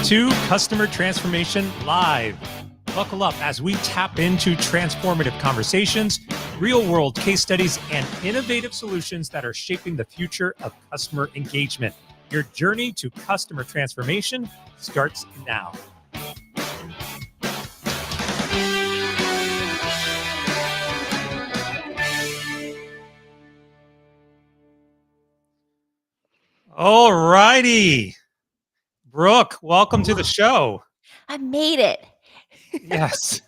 to Customer Transformation Live. Buckle up as we tap into transformative conversations, real-world case studies, and innovative solutions that are shaping the future of customer engagement. Your journey to customer transformation starts now. All righty. Brooke, welcome to the show. I made it. Yes,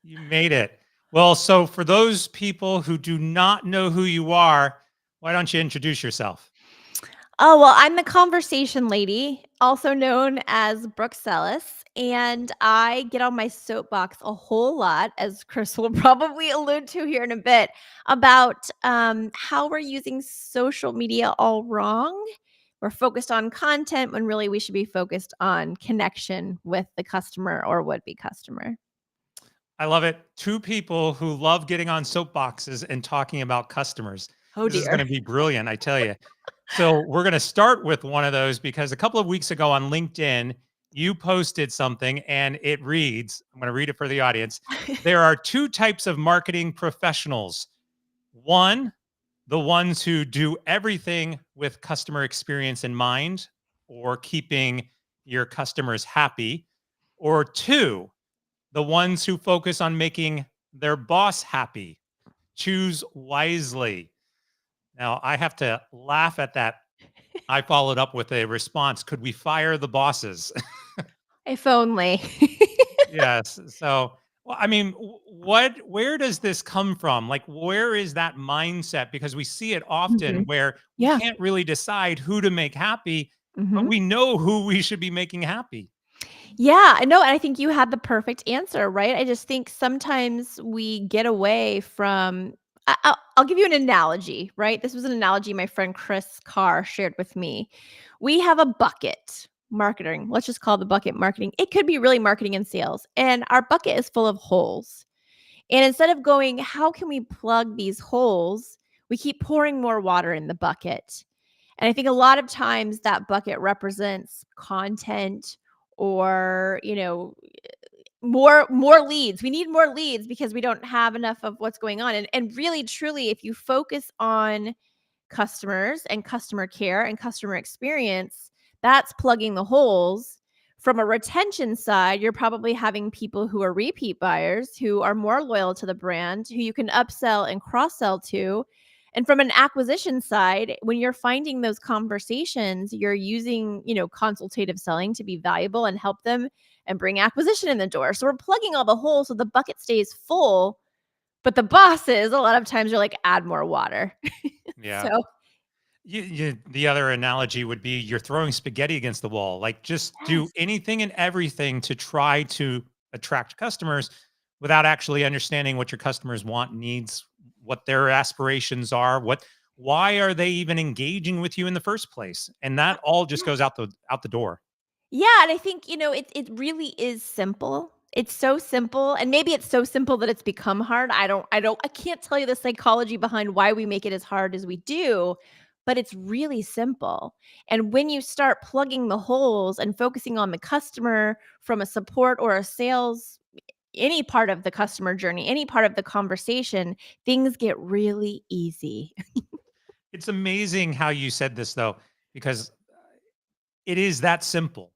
you made it. Well, so for those people who do not know who you are, why don't you introduce yourself? Oh, well, I'm the conversation lady, also known as Brooke Sellas, and I get on my soapbox a whole lot, as Chris will probably allude to here in a bit, about how we're using social media all wrong. We're focused on content when really we should be focused on connection with the customer or would-be customer. I love it. Two people who love getting on soapboxes and talking about customers. Oh, This is going dear. to be brilliant, I tell you. So, we're going to start with one of those because a couple of weeks ago on LinkedIn, you posted something and it reads, I'm going to read it for the audience. There are two types of marketing professionals. One, the ones who do everything with customer experience in mind or keeping your customers happy. Or two, the ones who focus on making their boss happy. Choose wisely. Now, I have to laugh at that. I followed up with a response. Could we fire the bosses? If only. Yes. So, well, I mean, where does this come from? Like, where is that mindset? Because we see it often Mhm. where we Yeah. can't really decide who to make happy, but Mhm. we know who we should be making happy. Yeah, I know, and I think you had the perfect answer, right? I just think sometimes we get away from I'll give you an analogy, right? This was an analogy my friend Chris Carr shared with me. We have a bucket marketing. Let's just call the bucket marketing. It could be really marketing and sales. And our bucket is full of holes. And instead of going, how can we plug these holes? We keep pouring more water in the bucket. And I think a lot of times that bucket represents content or, more leads. We need more leads because we don't have enough of what's going on. And really truly, if you focus on customers and customer care and customer experience, that's plugging the holes. From a retention side, you're probably having people who are repeat buyers, who are more loyal to the brand, who you can upsell and cross sell to. And from an acquisition side, when you're finding those conversations, you're using, consultative selling to be valuable and help them and bring acquisition in the door. So we're plugging all the holes so the bucket stays full. But the bosses, a lot of times, are like, add more water. Yeah. So The other analogy would be you're throwing spaghetti against the wall. Like, just do yes. anything and everything to try to attract customers without actually understanding what your customers want, needs, what their aspirations are, why are they even engaging with you in the first place? And that all just Yeah. goes out the door. Yeah, and I think, it really is simple. It's so simple, and maybe it's so simple that it's become hard. I can't tell you the psychology behind why we make it as hard as we do, but it's really simple. And when you start plugging the holes and focusing on the customer from a support or a sales, any part of the customer journey, any part of the conversation, things get really easy. It's amazing how you said this though, because it is that simple.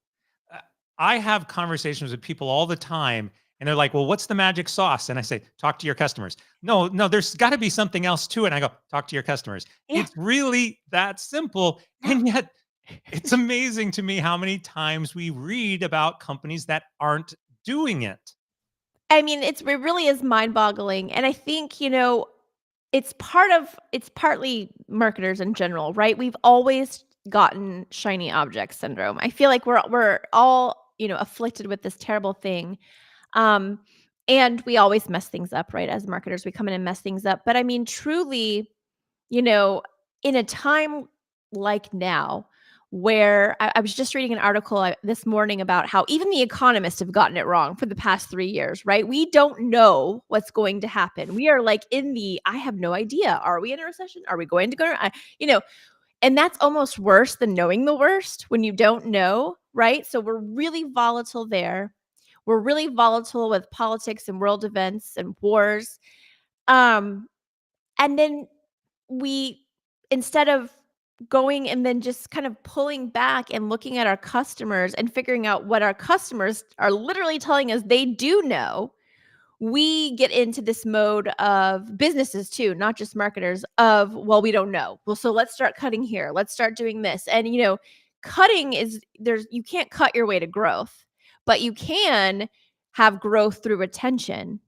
Uh, I have conversations with people all the time, and they're like, "Well, what's the magic sauce?" And I say, "Talk to your customers." No, no, there's got to be something else to it. And I go, "Talk to your customers." Yeah. It's really that simple, Yeah. and yet it's amazing to me how many times we read about companies that aren't doing it. I mean, it really is mind-boggling, and I think, it's partly marketers in general, right? We've always gotten shiny object syndrome. I feel like we're all, afflicted with this terrible thing. Um, and we always mess things up, right? As marketers, we come in and mess things up. But I mean, truly, you know, in a time like now, where I was just reading an article this morning about how even the economists have gotten it wrong for the past 3 years, right? We don't know what's going to happen. We are like I have no idea. Are we in a recession? Are we going to go? You know, And that's almost worse than knowing the worst when you don't know, right? So we're really volatile there. We're really volatile with politics and world events and wars. Um, and then we, instead of going and then just kind of pulling back and looking at our customers and figuring out what our customers are literally telling us they do know, we get into this mode of businesses too, not just marketers, of, well, we don't know. Well, so let's start cutting here. Let's start doing this. And, cutting is you can't cut your way to growth, but you can have growth through retention.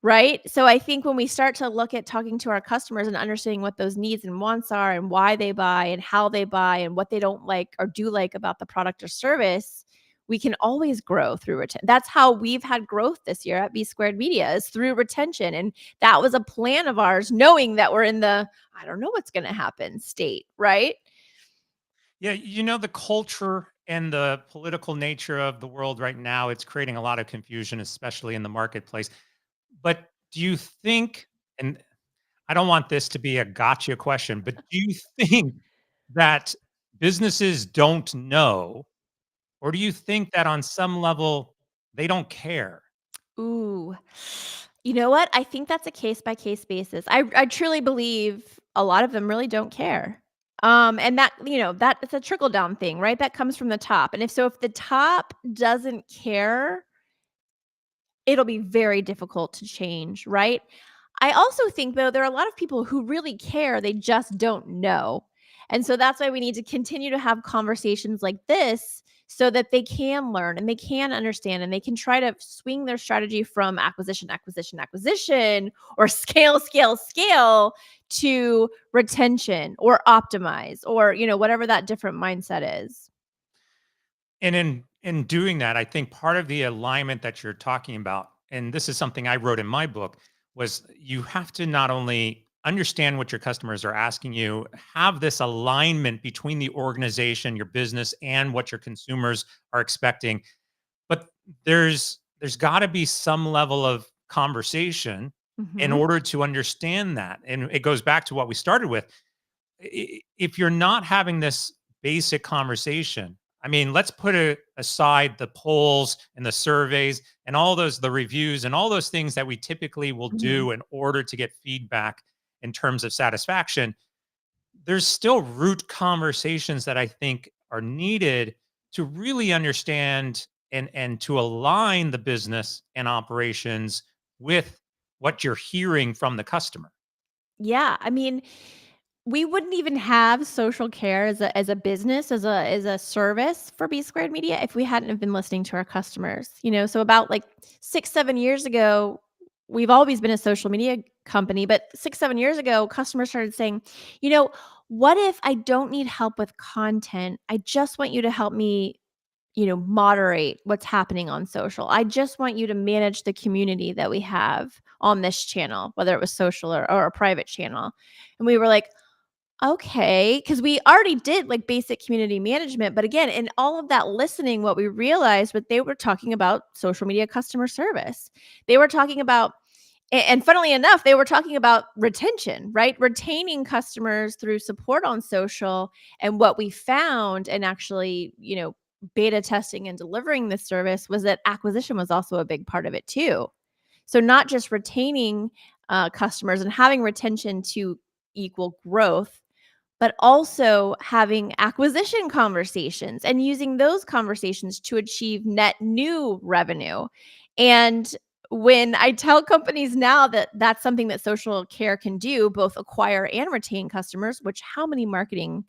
Right? So I think when we start to look at talking to our customers and understanding what those needs and wants are and why they buy and how they buy and what they don't like or do like about the product or service, we can always grow through retention. That's how we've had growth this year at B Squared Media, is through retention. And that was a plan of ours, knowing that we're in the I don't know what's going to happen state, right? Yeah, the culture and the political nature of the world right now, it's creating a lot of confusion, especially in the marketplace. But do you think, and I don't want this to be a gotcha question, but do you think that businesses don't know, or do you think that on some level they don't care? Ooh. You know what? I think that's a case by case basis. I truly believe a lot of them really don't care. And that it's a trickle down thing, right? That comes from the top. And if the top doesn't care, it'll be very difficult to change, right? I also think, though, there are a lot of people who really care, they just don't know. And so that's why we need to continue to have conversations like this so that they can learn and they can understand and they can try to swing their strategy from acquisition, acquisition, acquisition, or scale, scale, scale to retention or optimize or, whatever that different mindset is. And in doing that, I think part of the alignment that you're talking about, and this is something I wrote in my book, was you have to not only understand what your customers are asking you, have this alignment between the organization, your business, and what your consumers are expecting. But there's got to be some level of conversation in Mhm. order to understand that. And it goes back to what we started with. If you're not having this basic conversation, I mean, let's put aside the polls and the surveys and all those, the reviews and all those things that we typically will Mhm. do in order to get feedback in terms of satisfaction. There's still root conversations that I think are needed to really understand and to align the business and operations with what you're hearing from the customer. Yeah, I mean, we wouldn't even have social care as a business, as a service for B Squared Media if we hadn't have been listening to our customers. So about like 6, 7 years ago, we've always been a social media company, but 6, 7 years ago, customers started saying, "You know, what if I don't need help with content? I just want you to help me, moderate what's happening on social. I just want you to manage the community that we have on this channel, whether it was social or a private channel." And we were like, okay, because we already did like basic community management. But again, in all of that listening, what we realized was they were talking about social media customer service. They were talking about, and funnily enough, they were talking about retention, right? Retaining customers through support on social. And what we found, and actually, beta testing and delivering this service, was that acquisition was also a big part of it too. So not just retaining customers and having retention to equal growth, but also having acquisition conversations and using those conversations to achieve net new revenue. And when I tell companies now that that's something that social care can do, both acquire and retain customers, which how many marketing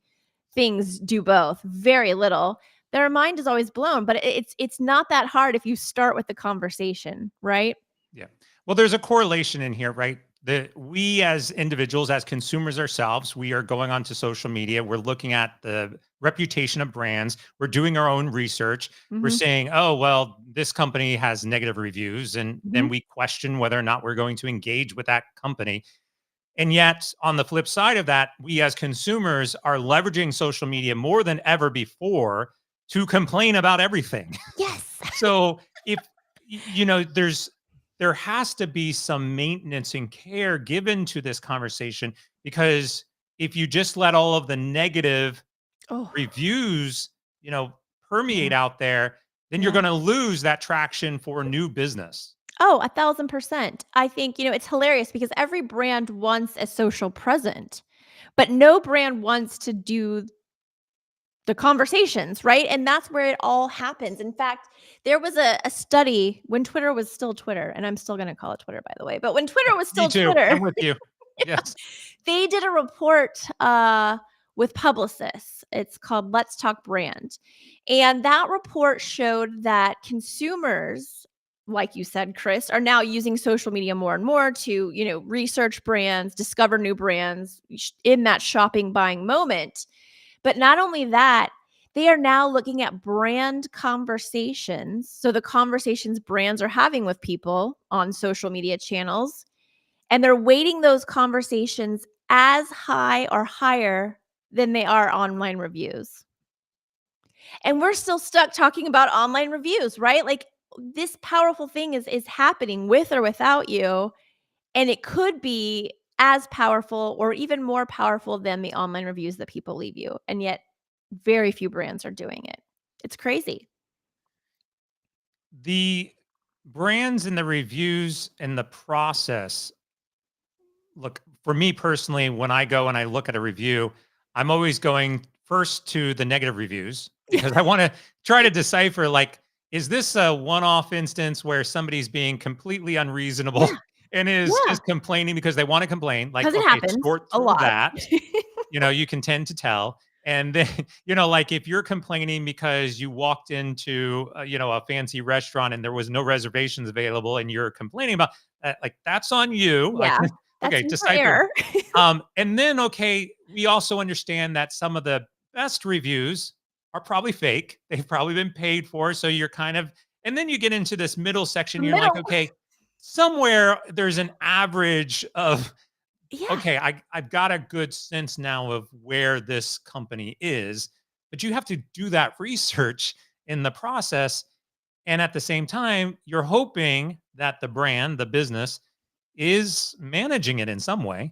things do both? Very little. Their mind is always blown, but it's not that hard if you start with the conversation, right? Yeah. Well, there's a correlation in here, right? That we as individuals, as consumers ourselves, we are going onto social media. We're looking at the reputation of brands. We're doing our own research. We're Mhm. saying, oh, well, this company has negative reviews. And then Mhm. we question whether or not we're going to engage with that company. And yet, on the flip side of that, we as consumers are leveraging social media more than ever before to complain about everything. Yes. So if there has to be some maintenance and care given to this conversation because if you just let all of the negative Oh, reviews, yeah, permeate out there, then you're yeah. going to lose that traction for new business. Oh, 1,000%. I think, it's hilarious because every brand wants a social present, but no brand wants to do the conversations, right? And that's where it all happens. In fact, there was a study when Twitter was still Twitter, and I'm still going to call it Twitter, by the way, but when Twitter was Me still too. Twitter, I'm with you. Yes. they did a report with Publicis. It's called Let's Talk Brand. And that report showed that consumers, like you said, Chris, are now using social media more and more to, research brands, discover new brands in that shopping buying moment. But not only that, they are now looking at brand conversations. So the conversations brands are having with people on social media channels, and they're weighting those conversations as high or higher than they are online reviews. And we're still stuck talking about online reviews, right? Like this powerful thing is happening with or without you, and it could be as powerful or even more powerful than the online reviews that people leave you. And yet very few brands are doing it. It's crazy. The brands and the reviews and the process. Look, for me personally, when I go and I look at a review, I'm always going first to the negative reviews because I want to try to decipher, like, is this a one-off instance where somebody's being completely Yeah, unreasonable and is yeah, just complaining because they want to complain? Like, because it okay, happens sort a through lot. that. You can tend to tell. And then, like if you're complaining because you walked into, a fancy restaurant and there was no reservations available and you're complaining about that, like that's on you. Like, Yeah, that's okay, room for decipher. error. And then, okay, we also understand that some of the best reviews are probably fake. They've probably been paid for. So you're kind of, and then you get into this middle section. You're like, Middle. okay, somewhere there's an average of, Yeah, okay, I've got a good sense now of where this company is, but you have to do that research in the process. And at the same time, you're hoping that the brand, the business, is managing it in some way.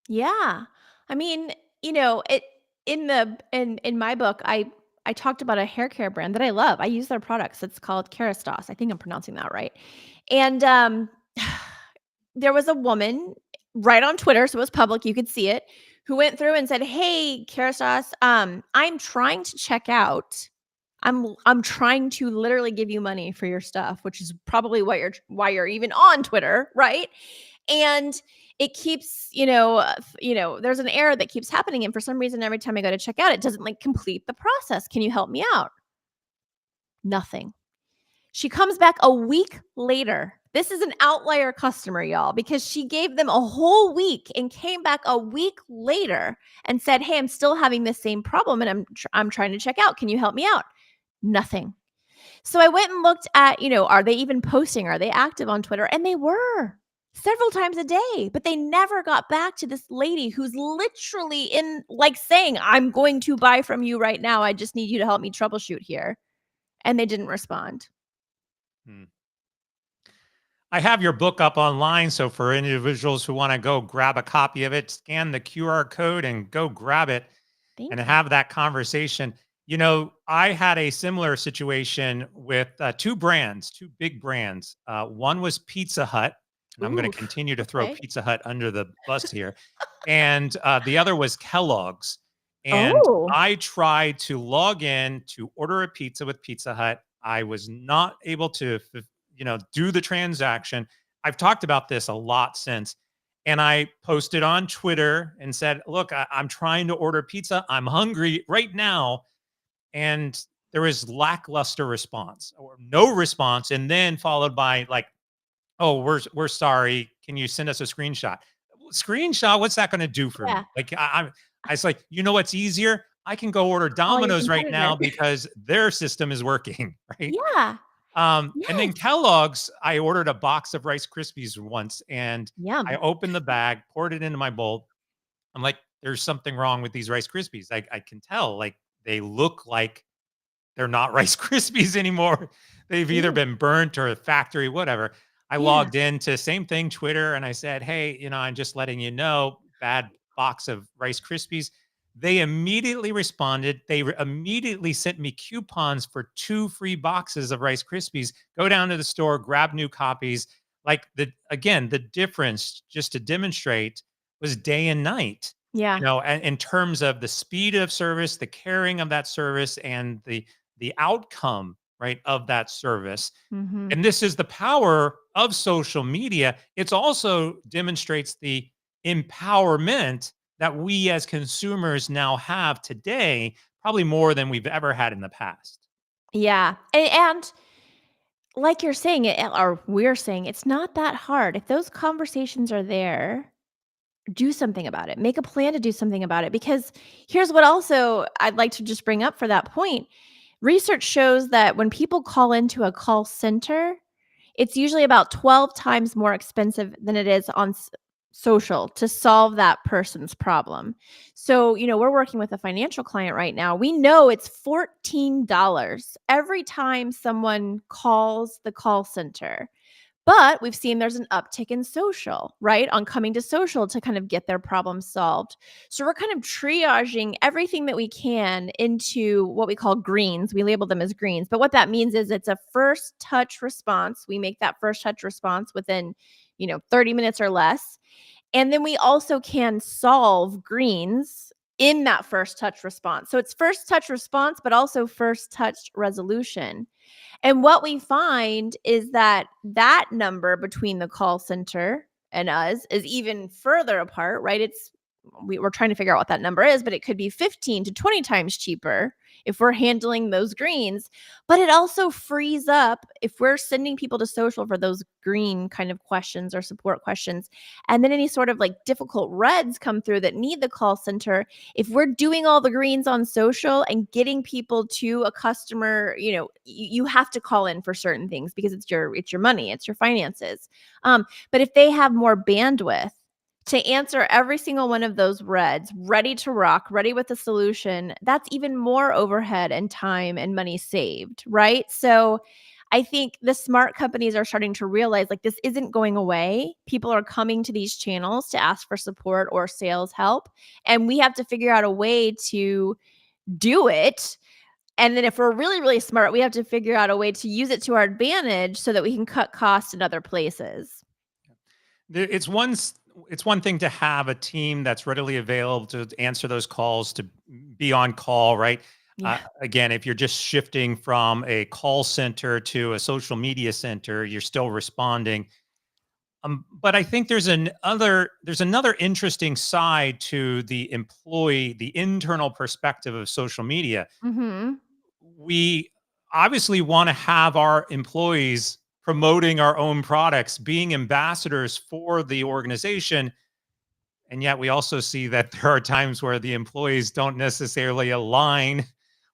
yeah. I mean, it in my book, I talked about a hair care brand that I love. I use their products. It's called Kerastase. I think I'm pronouncing that right. And there was a woman right on Twitter, so it was public, you could see it, who went through and said, "Hey, Kerastase, I'm trying to check out. I'm trying to literally give you money for your stuff, which is probably why you're even on Twitter, right? And it keeps, there's an error that keeps happening, and for some reason, every time I go to check out, it doesn't like complete the process. Can you help me out?" Nothing. She comes back a week later. This is an outlier customer, y'all, because she gave them a whole week and came back a week later and said, "Hey, I'm still having this same problem and I'm trying to check out. Can you help me out?" Nothing. So I went and looked at, are they even posting? Are they active on Twitter? And they were several times a day, but they never got back to this lady who's literally in like saying, "I'm going to buy from you right now. I just need you to help me troubleshoot here." And they didn't respond. Hmm. I have your book up online. So for individuals who want to go grab a copy of it, scan the QR code and go grab it and Thank you. have that conversation. I had a similar situation with two brands, two big brands. One was Pizza Hut, and I'm going to Oof. continue to throw Okay. Pizza Hut under the bus here. And the other was Kellogg's. And Oh, I tried to log in to order a pizza with Pizza Hut. I was not able to, do the transaction. I've talked about this a lot since. And I posted on Twitter and said, "Look, I'm trying to order pizza. I'm hungry right now." And there was lackluster response or no response. And then followed by like, "Oh, we're sorry. Can you send us a screenshot?" Screenshot? What's that going to do for yeah. me? Like, I was like, what's easier? I can go order Call your Domino's right competitor. now because their system is working, right? Yeah. And then Yes. Kellogg's, I ordered a box of Rice Krispies once and I Yum. opened the bag, poured it into my bowl. I'm like, there's something wrong with these Rice Krispies. I can tell, like, they look like they're not Rice Krispies anymore. They've either Ooh, been burnt or factory, whatever. I yeah. logged into same thing, Twitter, and I said, "Hey, I'm just letting you know, bad box of Rice Krispies. They immediately responded. They immediately sent me coupons for 2 free boxes of Rice Krispies. Go down to the store, grab new copies. Like the difference, just to demonstrate, was day and night. Yeah. And in terms of the speed of service, the caring of that service, and the outcome, right, of that service. Mhm. And this is the power of social media. It's also demonstrates the empowerment that we as consumers now have today, probably more than we've ever had in the past. Yeah. And like you're saying it, or we're saying, it's not that hard. If those conversations are there, do something about it. Make a plan to do something about it, because here's what also I'd like to just bring up for that point. Research shows that when people call into a call center, it's usually about 12 times more expensive than it is on social to solve that person's problem. So, we're working with a financial client right now. We know it's $14 every time someone calls the call center. But we've seen there's an uptick in social, right? On coming to social to kind of get their problem solved. So we're kind of triaging everything that we can into what we call greens. We label them as greens. But what that means is it's a first touch response. We make that first touch response within, 30 minutes or less. And then we also can solve greens in that first touch response. So it's first touch response, but also first touch resolution. And what we find is that that number between the call center and us is even further apart, right? We're trying to figure out what that number is, but it could be 15 to 20 times cheaper if we're handling those greens. But it also frees up if we're sending people to social for those green kind of questions or support questions. And then any sort of like difficult reds come through that need the call center. If we're doing all the greens on social and getting people to a customer, you have to call in for certain things because it's your money, it's your finances. But if they have more bandwidth to answer every single one of those reds, ready to rock, ready with a solution, that's even more overhead and time and money saved, right? So I think the smart companies are starting to realize like this isn't going away. People are coming to these channels to ask for support or sales help. And we have to figure out a way to do it. And then if we're really, really smart, we have to figure out a way to use it to our advantage so that we can cut costs in other places. It's one thing to have a team that's readily available to answer those calls, to be on call, right? Yeah. Again, if you're just shifting from a call center to a social media center, you're still responding. But I think there's another interesting side to the employee, the internal perspective of social media. Mhm. We obviously want to have our employees promoting our own products, being ambassadors for the organization. And yet we also see that there are times where the employees don't necessarily align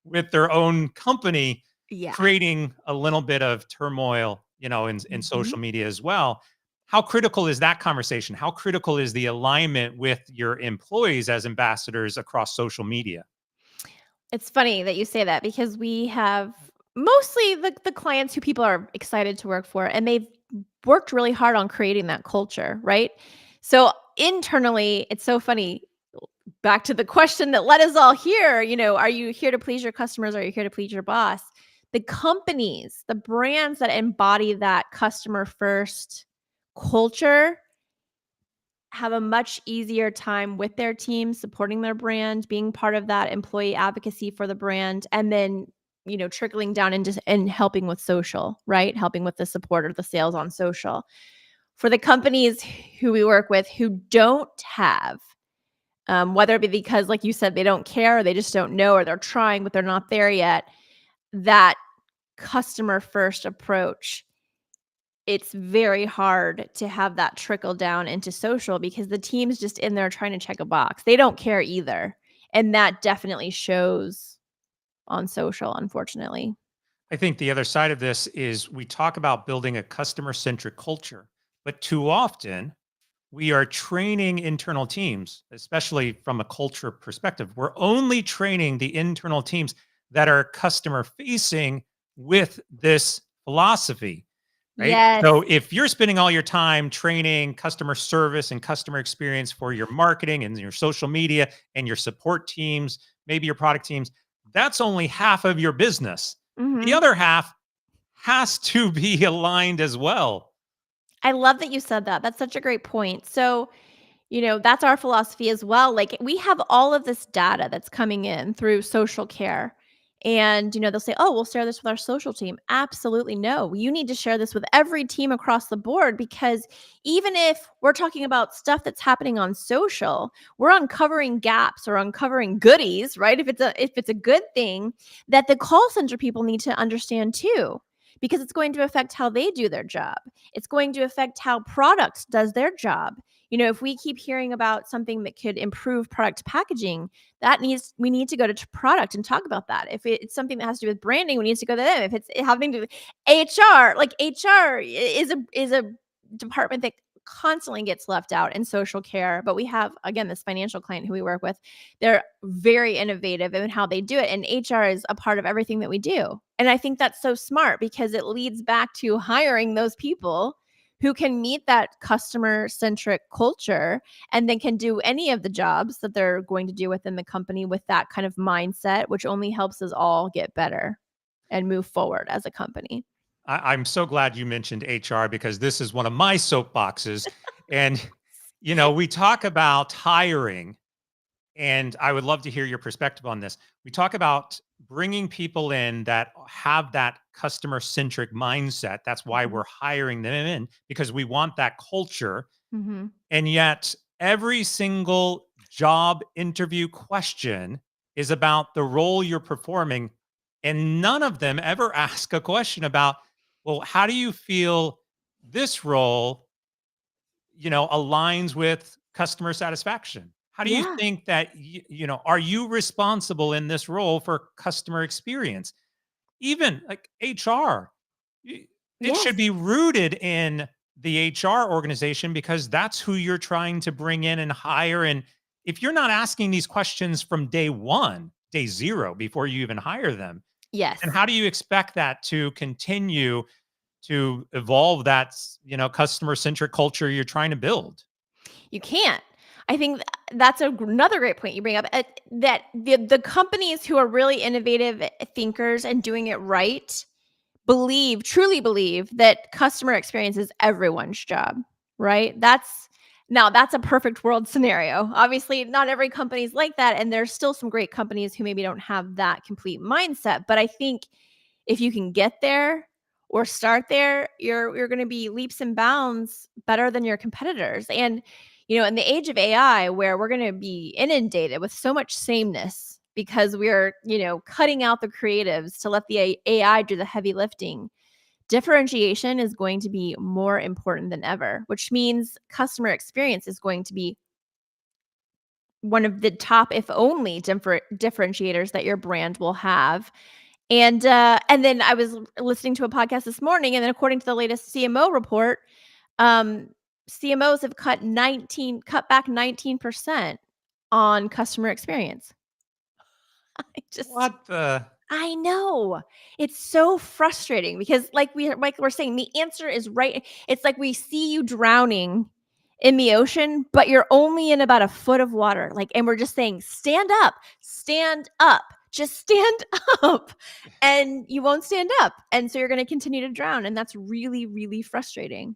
with their own company, Yeah. creating a little bit of turmoil, in Mhm. social media as well. How critical is that conversation? How critical is the alignment with your employees as ambassadors across social media? It's funny that you say that because we have mostly the clients who people are excited to work for, and they've worked really hard on creating that culture, right? So internally, it's so funny. Back to the question that led us all here, are you here to please your customers? Or are you here to please your boss? The companies, the brands that embody that customer first culture have a much easier time with their team, supporting their brand, being part of that employee advocacy for the brand, and then, trickling down into and helping with social, right? Helping with the support or the sales on social. For the companies who we work with who don't have, whether it be because, like you said, they don't care, or they just don't know, or they're trying, but they're not there yet, that customer first approach, it's very hard to have that trickle down into social because the team's just in there trying to check a box. They don't care either. And that definitely shows on social, unfortunately. I think the other side of this is we talk about building a customer centric culture, but too often we are training internal teams, especially from a culture perspective. We're only training the internal teams that are customer facing with this philosophy. right? Yes. So if you're spending all your time training customer service and customer experience for your marketing and your social media and your support teams, maybe your product teams, that's only half of your business. The Mhm. other half has to be aligned as well. I love that you said that. That's such a great point. So, that's our philosophy as well. Like, we have all of this data that's coming in through social care. And, they'll say, oh, we'll share this with our social team. Absolutely no. You need to share this with every team across the board because even if we're talking about stuff that's happening on social, we're uncovering gaps or uncovering goodies, right? If it's a good thing that the call center people need to understand too, because it's going to affect how they do their job. It's going to affect how product does their job. If we keep hearing about something that could improve product packaging, we need to go to product and talk about that. If it's something that has to do with branding, we need to go to them. If it's having to do with HR, like HR is a department that constantly gets left out in social care. But we have, again, this financial client who we work with. They're very innovative in how they do it. And HR is a part of everything that we do. And I think that's so smart because it leads back to hiring those people who can meet that customer centric culture and then can do any of the jobs that they're going to do within the company with that kind of mindset, which only helps us all get better and move forward as a company. I'm so glad you mentioned HR because this is one of my soapboxes. And, we talk about hiring, and I would love to hear your perspective on this. We talk about bringing people in that have that customer centric mindset. That's why Mhm. we're hiring them in because we want that culture. Mhm. And yet, every single job interview question is about the role you're performing. And none of them ever ask a question about, well, how do you feel this role, aligns with customer satisfaction? How do you Yeah. think that, are you responsible in this role for customer experience? Even like HR, it should Yes. be rooted in the HR organization because that's who you're trying to bring in and hire. And if you're not asking these questions from day one, day zero, before you even hire them, then Yes. how do you expect that to continue to evolve that, customer centric culture you're trying to build? You can't. I think that's another great point you bring up, that the companies who are really innovative thinkers and doing it right truly believe that customer experience is everyone's job, right? That's a perfect world scenario. Obviously, not every company is like that, and there's still some great companies who maybe don't have that complete mindset. But I think if you can get there or start there, you're going to be leaps and bounds better than your competitors. And in the age of AI, where we're going to be inundated with so much sameness because we're cutting out the creatives to let the AI do the heavy lifting, differentiation is going to be more important than ever, which means customer experience is going to be one of the top, if only, differentiators that your brand will have. And then I was listening to a podcast this morning, and then according to the latest CMO report, um, CMOs have cut back 19% on customer experience. I just What the? I know. It's so frustrating because like we're saying, the answer is right. It's like we see you drowning in the ocean, but you're only in about a foot of water. Like, and we're just saying, stand up, just stand up. And you won't stand up. And so you're going to continue to drown. And that's really, really frustrating.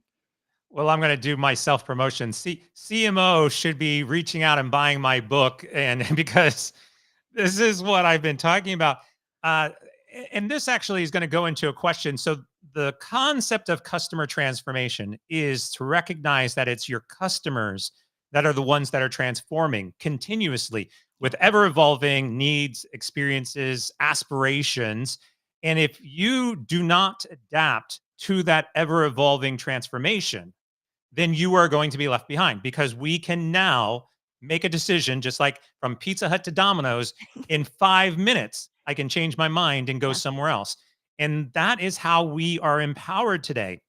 Well, I'm going to do my self promotion. CMO should be reaching out and buying my book, and because this is what I've been talking about. Uh, and this actually is going to go into a question. So, the concept of customer transformation is to recognize that it's your customers that are the ones that are transforming continuously with ever evolving needs, experiences, aspirations. And if you do not adapt to that ever evolving transformation, then you are going to be left behind because we can now make a decision just like from Pizza Hut to Domino's in 5 minutes. I can change my mind and go Yeah. somewhere else. And that is how we are empowered today,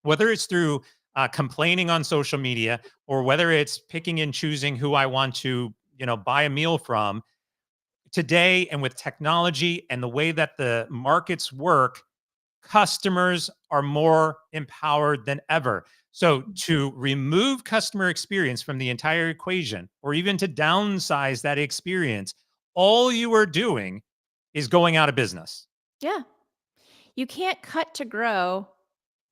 whether it's through complaining on social media or whether it's picking and choosing who I want to, buy a meal from today. And with technology and the way that the markets work, customers are more empowered than ever. So, to remove customer experience from the entire equation, or even to downsize that experience, all you are doing is going out of business. Yeah. You can't cut to grow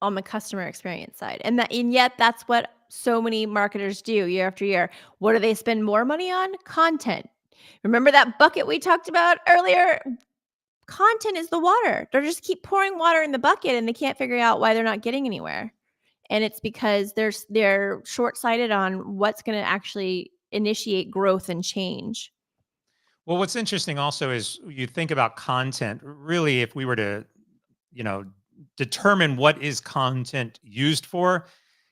on the customer experience side. And yet that's what so many marketers do year after year. What do they spend more money on? Content. Remember that bucket we talked about earlier? Content is the water. They just keep pouring water in the bucket and they can't figure out why they're not getting anywhere. And it's because they're short-sighted on what's going to actually initiate growth and change. Well, what's interesting also is you think about content. Really, if we were to, you know, determine what is content used for,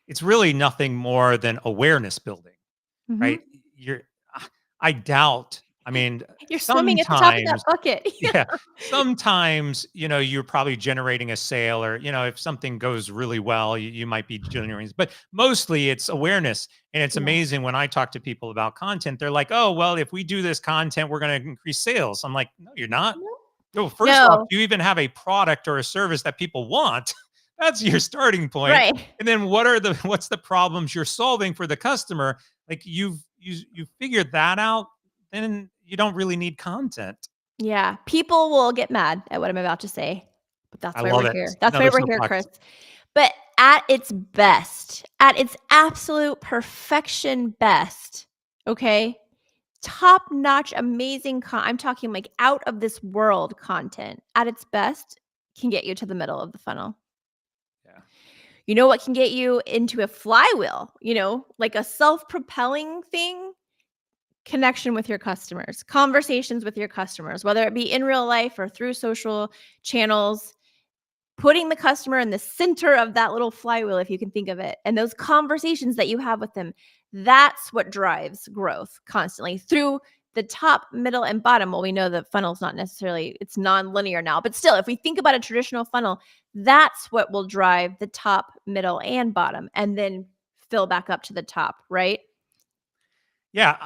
it's really nothing more than awareness building, right? Mhm. You're, I doubt. I mean, You're swimming at the top of that sometimes, bucket. yeah, sometimes, you're probably generating a sale, or, if something goes really well, you might be generating, but mostly it's awareness. And it's Yeah. amazing when I talk to people about content, they're like, oh, well, if we do this content, we're going to increase sales. I'm like, no, you're not. No, first off, No. do you even have a product or a service that people want? That's your starting point. Right. And then what's the problems you're solving for the customer? Like you've figured that out, then you don't really need content. Yeah. People will get mad at what I'm about to say, but that's I why we're love it. here. That's why Another we're here, soapbox. Chris. But at its best, at its absolute perfection best, okay? Top-notch, amazing I'm talking like out of this world content at its best can get you to the middle of the funnel. Yeah. You know what can get you into a flywheel, like a self-propelling thing? Connection with your customers, conversations with your customers, whether it be in real life or through social channels, putting the customer in the center of that little flywheel, if you can think of it, and those conversations that you have with them, that's what drives growth constantly through the top, middle, and bottom. Well, we know the funnel's not necessarily, it's non-linear now, but still, if we think about a traditional funnel, that's what will drive the top, middle, and bottom, and then fill back up to the top, right? Yeah,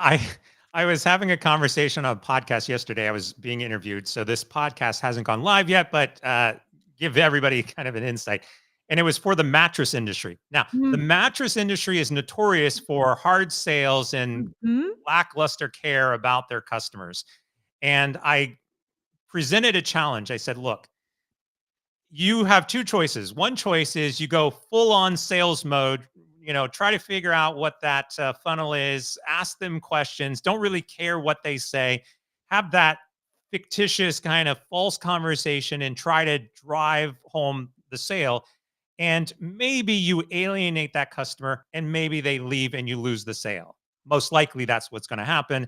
I was having a conversation on a podcast yesterday. I was being interviewed, so this podcast hasn't gone live yet, but give everybody kind of an insight. And it was for the mattress industry. Now, the Mm. mattress industry is notorious for hard sales and Mhm. lackluster care about their customers. And I presented a challenge. I said, look, you have two choices. One choice is you go full on sales mode, try to figure out what that funnel is, ask them questions, don't really care what they say, have that fictitious kind of false conversation and try to drive home the sale. And maybe you alienate that customer and maybe they leave and you lose the sale. Most likely that's what's going to happen.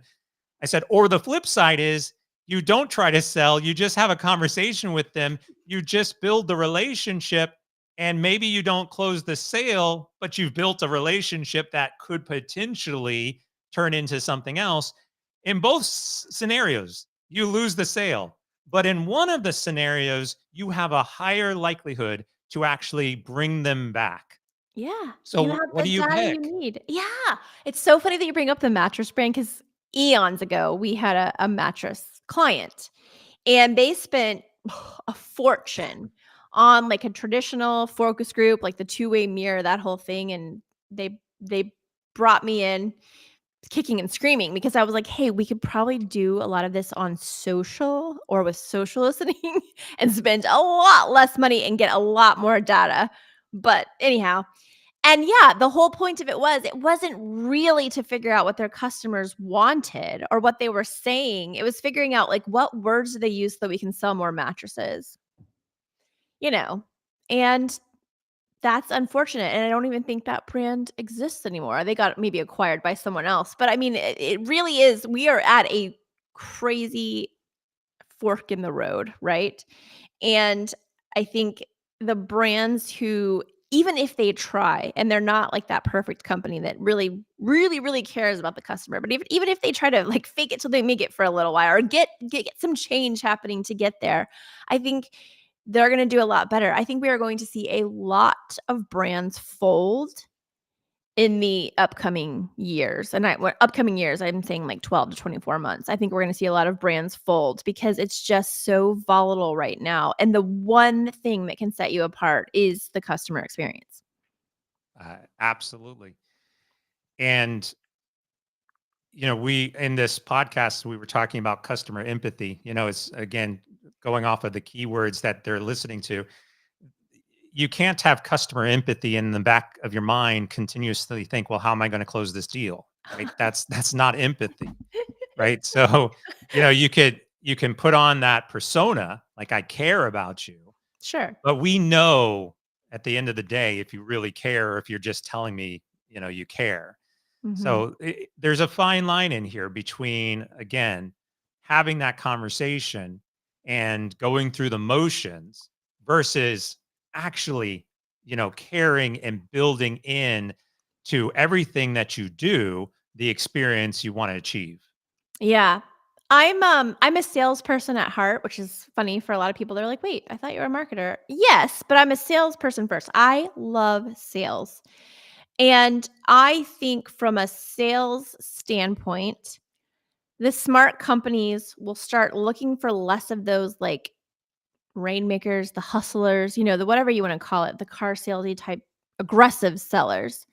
I said, or the flip side is you don't try to sell, you just have a conversation with them, you just build the relationship, and maybe you don't close the sale, but you've built a relationship that could potentially turn into something else. In both scenarios, you lose the sale. But in one of the scenarios, you have a higher likelihood to actually bring them back. Yeah, you So, have what the do you data you pick? need. Yeah, it's so funny that you bring up the mattress brand because eons ago, we had a mattress client, and they spent a fortune on, like, a traditional focus group, like the two-way mirror, that whole thing, and they brought me in kicking and screaming because I was like, "Hey, we could probably do a lot of this on social or with social listening and spend a lot less money and get a lot more data." But anyhow, and yeah, the whole point of it wasn't really to figure out what their customers wanted or what they were saying. It was figuring out, like, what words do they use so that we can sell more mattresses, you know? And that's unfortunate, and I don't even think that brand exists anymore. They got maybe acquired by someone else, but I mean, it really is, we are at a crazy fork in the road, right? And I think the brands who, even if they try and they're not like that perfect company that really, really, really cares about the customer, but even if they try to like fake it till they make it for a little while or get some change happening to get there, I think they're going to do a lot better. I think we are going to see a lot of brands fold in the upcoming years. And upcoming years, I'm saying like 12 to 24 months. I think we're going to see a lot of brands fold because it's just so volatile right now. And the one thing that can set you apart is the customer experience. Absolutely. And we in this podcast we were talking about customer empathy. It's again going off of the keywords that they're listening to. You can't have customer empathy in the back of your mind continuously think, well, how am I going to close this deal? Right? That's not empathy, right? So, you can put on that persona like I care about you, Sure. but we know at the end of the day if you really care or if you're just telling me, you care. Mhm. So there's a fine line in here between, again, having that conversation and going through the motions versus actually, caring and building in to everything that you do, the experience you want to achieve. Yeah. I'm a salesperson at heart, which is funny for a lot of people. They're like, "Wait, I thought you were a marketer." Yes, but I'm a salesperson first. I love sales. And I think from a sales standpoint, the smart companies will start looking for less of those like rainmakers, the hustlers, the whatever you want to call it, the car salesy type aggressive sellers.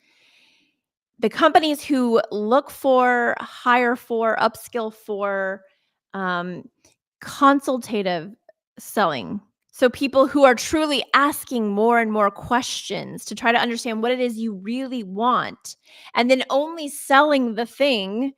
The companies who look for, hire for, upskill for, um, consultative selling. So people who are truly asking more and more questions to try to understand what it is you really want, and then only selling the thing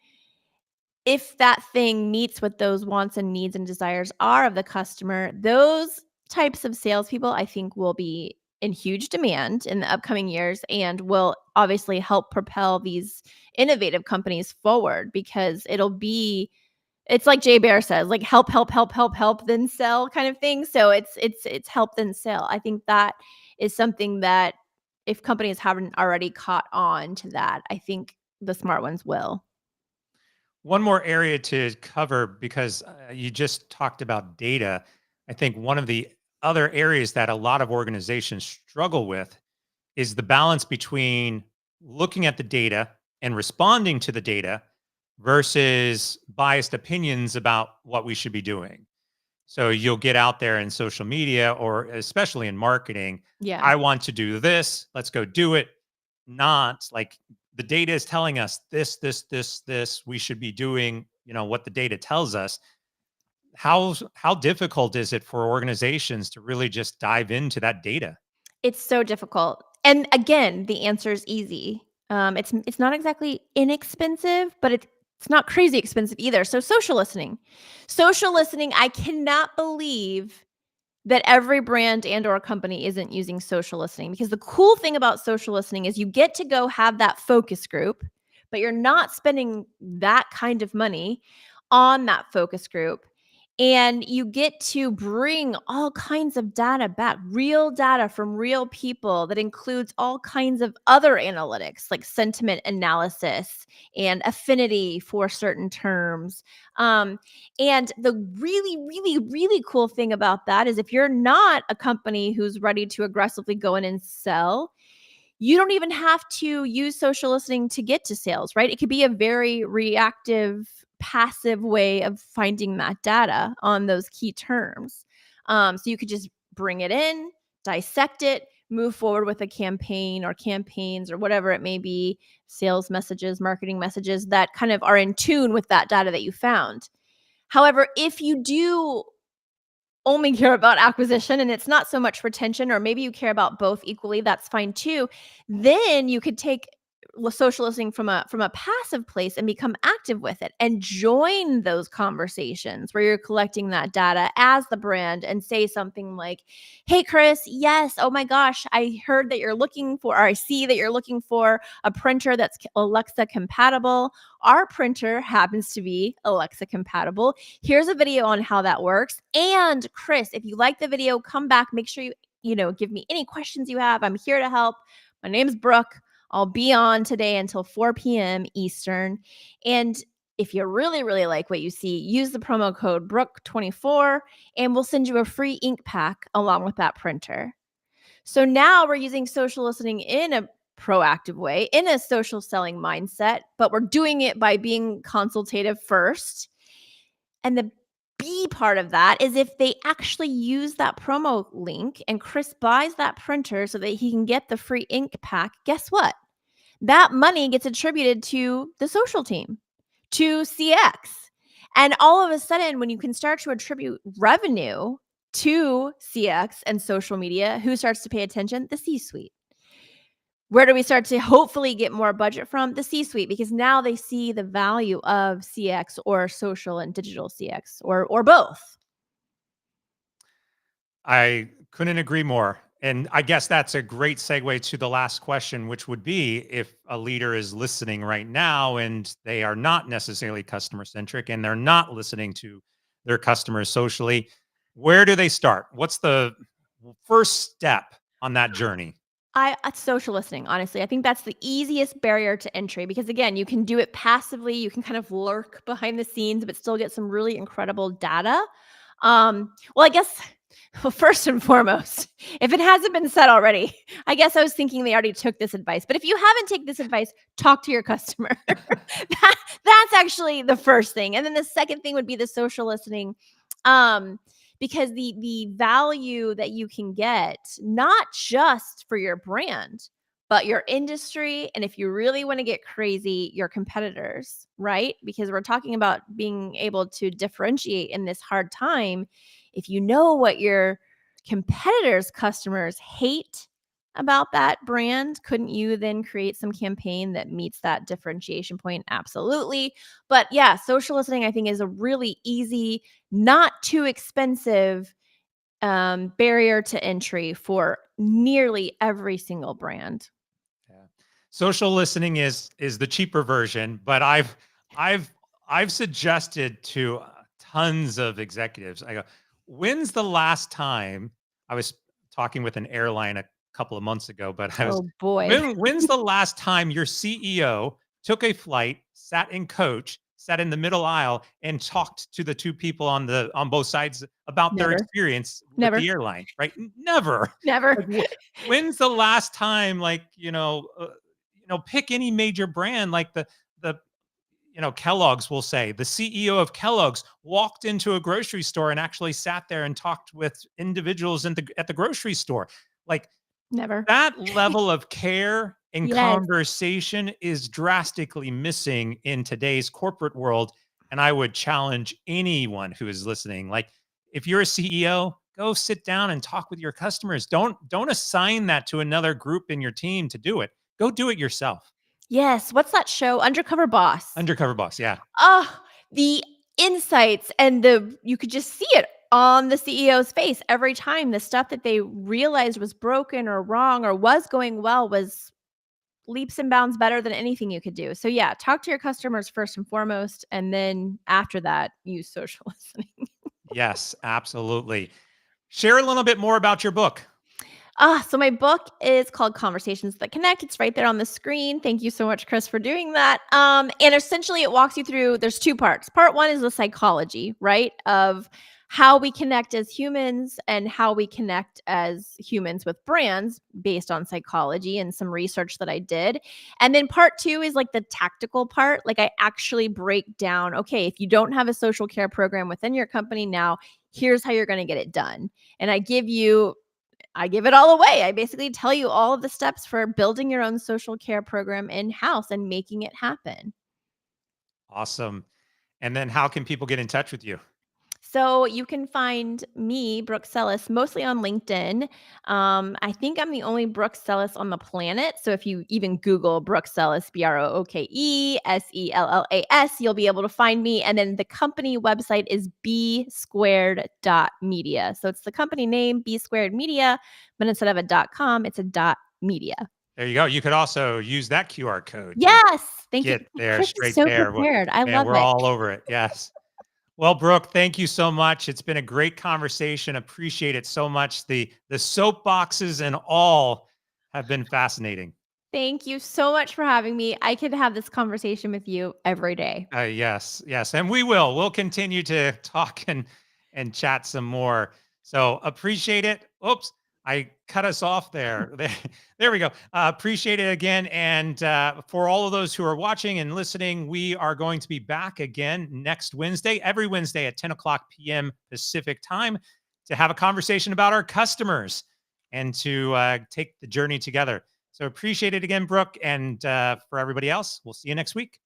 if that thing meets what those wants and needs and desires are of the customer. Those types of salespeople, I think, will be in huge demand in the upcoming years and will obviously help propel these innovative companies forward because it's like Jay Bear says, like help, help, help, help, help, then sell kind of thing. So it's help then sell. I think that is something that if companies haven't already caught on to that, I think the smart ones will. One more area to cover because you just talked about data. I think one of the other areas that a lot of organizations struggle with is the balance between looking at the data and responding to the data versus biased opinions about what we should be doing. So you'll get out there in social media or especially in marketing, Yeah. I want to do this, let's go do it. Not like the data is telling us this, we should be doing, what the data tells us. How difficult is it for organizations to really just dive into that data? It's so difficult. And again, the answer is easy. It's not exactly inexpensive, but it's not crazy expensive either. So social listening. Social listening, I cannot believe that every brand and or company isn't using social listening because the cool thing about social listening is you get to go have that focus group, but you're not spending that kind of money on that focus group. And you get to bring all kinds of data back, real data from real people that includes all kinds of other analytics like sentiment analysis and affinity for certain terms. And the really, really, really cool thing about that is if you're not a company who's ready to aggressively go in and sell, you don't even have to use social listening to get to sales, right? It could be a very reactive, passive way of finding that data on those key terms. So you could just bring it in, dissect it, move forward with a campaign or campaigns or whatever it may be, sales messages, marketing messages that kind of are in tune with that data that you found. However, if you do only care about acquisition and it's not so much retention, or maybe you care about both equally, that's fine too. Then you could take social listening from a passive place and become active with it and join those conversations where you're collecting that data as the brand and say something like, "Hey Chris, yes, oh my gosh, I heard that you're looking for, or I see that you're looking for a printer that's Alexa compatible. Our printer happens to be Alexa compatible. Here's a video on how that works. And Chris, if you like the video, come back. Make sure you give me any questions you have. I'm here to help. My name's Brooke. I'll be on today until 4 p.m. Eastern. And if you really, really like what you see, use the promo code Brooke24 and we'll send you a free ink pack along with that printer." So now we're using social listening in a proactive way in a social selling mindset, but we're doing it by being consultative first. And the B part of that is if they actually use that promo link and Chris buys that printer so that he can get the free ink pack, guess what? That money gets attributed to the social team, to CX. And all of a sudden, when you can start to attribute revenue to CX and social media, who starts to pay attention? The C suite. Where do we start to hopefully get more budget from? The C suite, because now they see the value of CX or social and digital CX or both. I couldn't agree more. And I guess that's a great segue to the last question, which would be if a leader is listening right now and they are not necessarily customer centric and they're not listening to their customers socially, where do they start? What's the first step on that journey? Social listening, honestly. I think that's the easiest barrier to entry because again, you can do it passively. You can kind of lurk behind the scenes, but still get some really incredible data. Well, I guess well, first and foremost, if it hasn't been said already, I guess I was thinking they already took this advice. But if you haven't taken this advice, talk to your customer. That's actually the first thing. And then the second thing would be the social listening. Because the value that you can get, not just for your brand, but your industry, and if you really want to get crazy, your competitors, right? Because we're talking about being able to differentiate in this hard time. If you know what your competitors' customers hate about that brand, couldn't you then create some campaign that meets that differentiation point? Absolutely. But yeah, social listening, I think, is a really easy, not too expensive barrier to entry for nearly every single brand. Yeah. Social listening is the cheaper version, but I've I've suggested to tons of executives. I go, when's the last time I was talking with an airline a couple of months ago, but I was Oh boy. when's the last time your CEO took a flight, sat in coach, sat in the middle aisle and talked to the two people on both sides about their Never. experience with Never. the airline, right? Never. Never. Like, when's the last time, like, pick any major brand, like the Kellogg's will say the CEO of Kellogg's walked into a grocery store and actually sat there and talked with individuals at the grocery store. Like Never. that level of care and Yes. conversation is drastically missing in today's corporate world. And I would challenge anyone who is listening, like if you're a CEO, go sit down and talk with your customers. Don't assign that to another group in your team to do it. Go do it yourself. Yes. What's that show? Undercover Boss. Undercover boss, yeah. Oh, the insights and you could just see it on the CEO's face every time. The stuff that they realized was broken or wrong or was going well was leaps and bounds better than anything you could do. So yeah, talk to your customers first and foremost, and then after that, use social listening. Yes, absolutely. Share a little bit more about your book. So my book is called Conversations That Connect. It's right there on the screen. Thank you so much, Chris, for doing that. And essentially it walks you through, there's two parts. Part one is the psychology, right? Of how we connect as humans and how we connect as humans with brands based on psychology and some research that I did. And then part two is like the tactical part. Like I actually break down, okay, if you don't have a social care program within your company now, here's how you're going to get it done. And I give it all away. I basically tell you all of the steps for building your own social care program in-house and making it happen. Awesome. And then how can people get in touch with you? So you can find me, Brooke Sellas, mostly on LinkedIn. I think I'm the only Brooke Sellas on the planet. So if you even Google Brooke Sellas, BROOKESELLAS, you'll be able to find me. And then the company website is b-squared.media. So it's the company name, B Squared Media, but instead of a .com, it's a .media. There you go. You could also use that QR code to Yes. Thank you. get there Chris is straight so there. prepared. I Man, love we're it. all over it. Yes. Well, Brooke, thank you so much. It's been a great conversation. Appreciate it so much. The soapboxes and all have been fascinating. Thank you so much for having me. I could have this conversation with you every day. Yes, yes, and we will. We'll continue to talk and chat some more. So appreciate it. Oops, I cut us off there. There we go. Appreciate it again. And for all of those who are watching and listening, we are going to be back again next Wednesday, every Wednesday at 10 o'clock p.m. Pacific time, to have a conversation about our customers and to take the journey together. So appreciate it again, Brooke. And for everybody else, we'll see you next week.